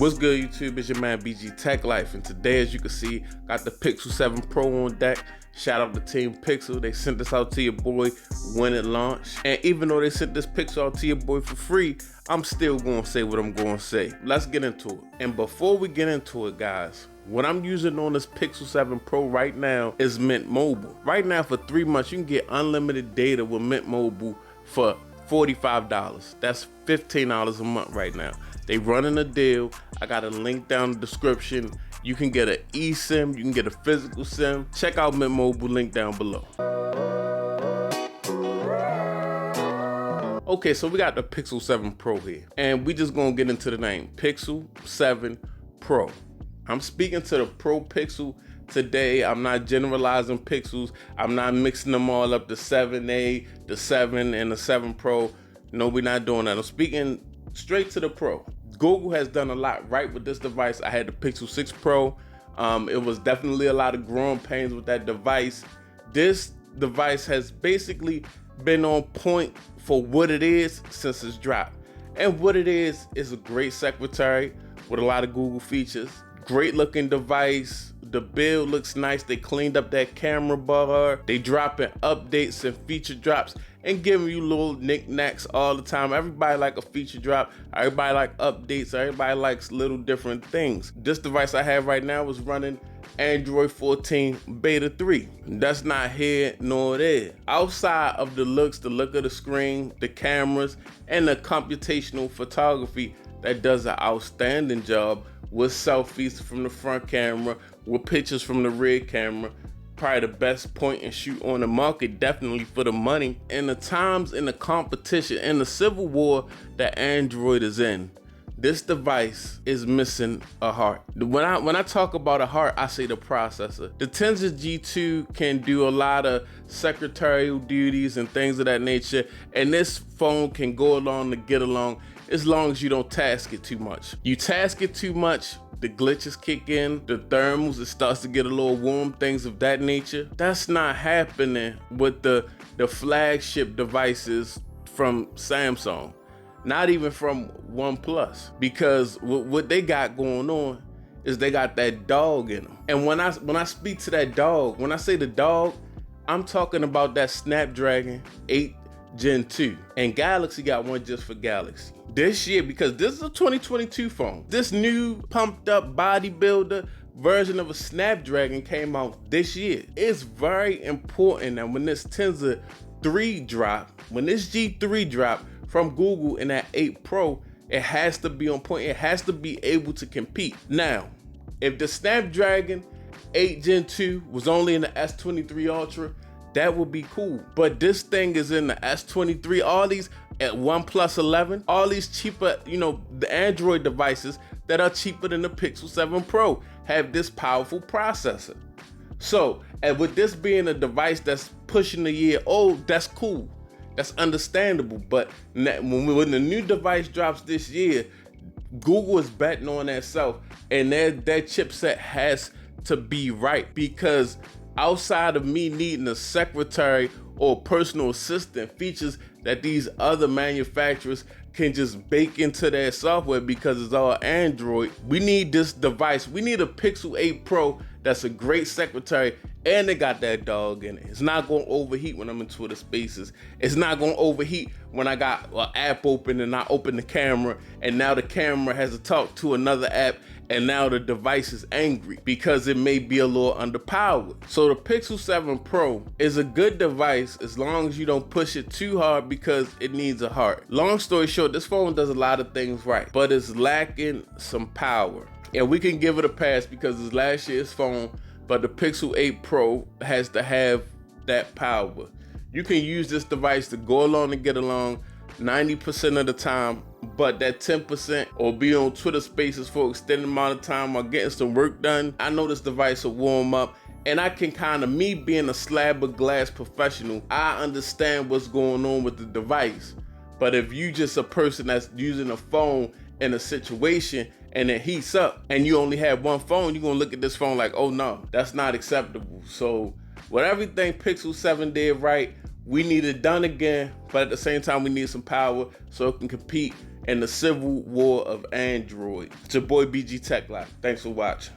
What's good, YouTube? It's your man BG Tech Life, and today, as you can see, got the Pixel 7 Pro on deck. Shout out to Team Pixel. They sent this out to your boy when it launched, and even though they sent this Pixel out to your boy for free, I'm still gonna say what I'm gonna say. Let's get into it. And before we get into it, guys, what I'm using on this Pixel 7 Pro right now is Mint Mobile. Right now, for 3 months, you can get unlimited data with Mint Mobile for $45. That's $15 a month right now. They running a deal. I got a link down in the description. You can get an eSIM, you can get a physical SIM. Check out Mint Mobile, link down below. Okay, so we got the Pixel 7 Pro here, and we just gonna get into the name, Pixel 7 Pro. I'm speaking to the Pro Pixel today. I'm not generalizing pixels. I'm not mixing them all up, the 7A, the 7, and the 7 Pro. No, we're not doing that. I'm speaking straight to the Pro. Google has done a lot right with this device. I had the Pixel 6 Pro. It was definitely a lot of growing pains with that device. This device has basically been on point for what it is since its drop. And what it is a great secretary with a lot of Google features. Great looking device. The build looks nice. They cleaned up that camera bar. They dropping updates and feature drops and giving you little knickknacks all the time. Everybody like a feature drop. Everybody like updates. Everybody likes little different things. This device I have right now is running Android 14 Beta 3. That's not here nor there. Outside of the looks, the look of the screen, the cameras, and the computational photography that does an outstanding job with selfies from the front camera, with pictures from the rear camera. Probably the best point and shoot on the market, definitely for the money. In the times, in the competition, in the civil war that Android is in, this device is missing a heart. When I talk about a heart, I say the processor. The Tensor G2 can do a lot of secretarial duties and things of that nature, and this phone can go along to get along as long as you don't task it too much. You task it too much, the glitches kick in, the thermals, it starts to get a little warm, things of that nature. That's not happening with the flagship devices from Samsung, not even from OnePlus, because what they got going on is they got that dog in them. And when I speak to that dog, when I say the dog, I'm talking about that Snapdragon 8 Gen 2. And Galaxy got one just for Galaxy. This year, because this is a 2022 phone, this new pumped up bodybuilder version of a Snapdragon came out this year. It's very important that when this Tensor 3 drop, when this G3 drop from Google in that 8 Pro, it has to be on point. It has to be able to compete. Now, if the Snapdragon 8 Gen 2 was only in the S23 Ultra, that would be cool. But this thing is in the S23, all these at OnePlus 11, all these cheaper, the Android devices that are cheaper than the Pixel 7 Pro have this powerful processor. So, and with this being a device that's pushing a year old, that's cool. That's understandable. But when the new device drops this year, Google is betting on themselves, and their chipset has to be right, because outside of me needing a secretary or personal assistant features that these other manufacturers can just bake into their software because it's all Android, we need this device. We need a Pixel 8 Pro that's a great secretary, and they got that dog in it. It's not going to overheat when I'm in Twitter Spaces. It's not going to overheat when I got an app open and I open the camera, and now the camera has to talk to another app, and now the device is angry because it may be a little underpowered. So the Pixel 7 Pro is a good device as long as you don't push it too hard, because it needs a heart. Long story short, this phone does a lot of things right, but it's lacking some power. And we can give it a pass because it's last year's phone, but the Pixel 8 Pro has to have that power. You can use this device to go along and get along 90% of the time, but that 10%, or be on Twitter Spaces for an extended amount of time or getting some work done, I know this device will warm up. And I can me being a slab of glass professional, I understand what's going on with the device. But if you just a person that's using a phone in a situation and it heats up and you only have one phone, you're gonna look at this phone like, oh no, that's not acceptable. So with everything Pixel 7 did right, we need it done again, but at the same time we need some power so it can compete and the civil war of Android. It's your boy BG Tech Life. Thanks for watching.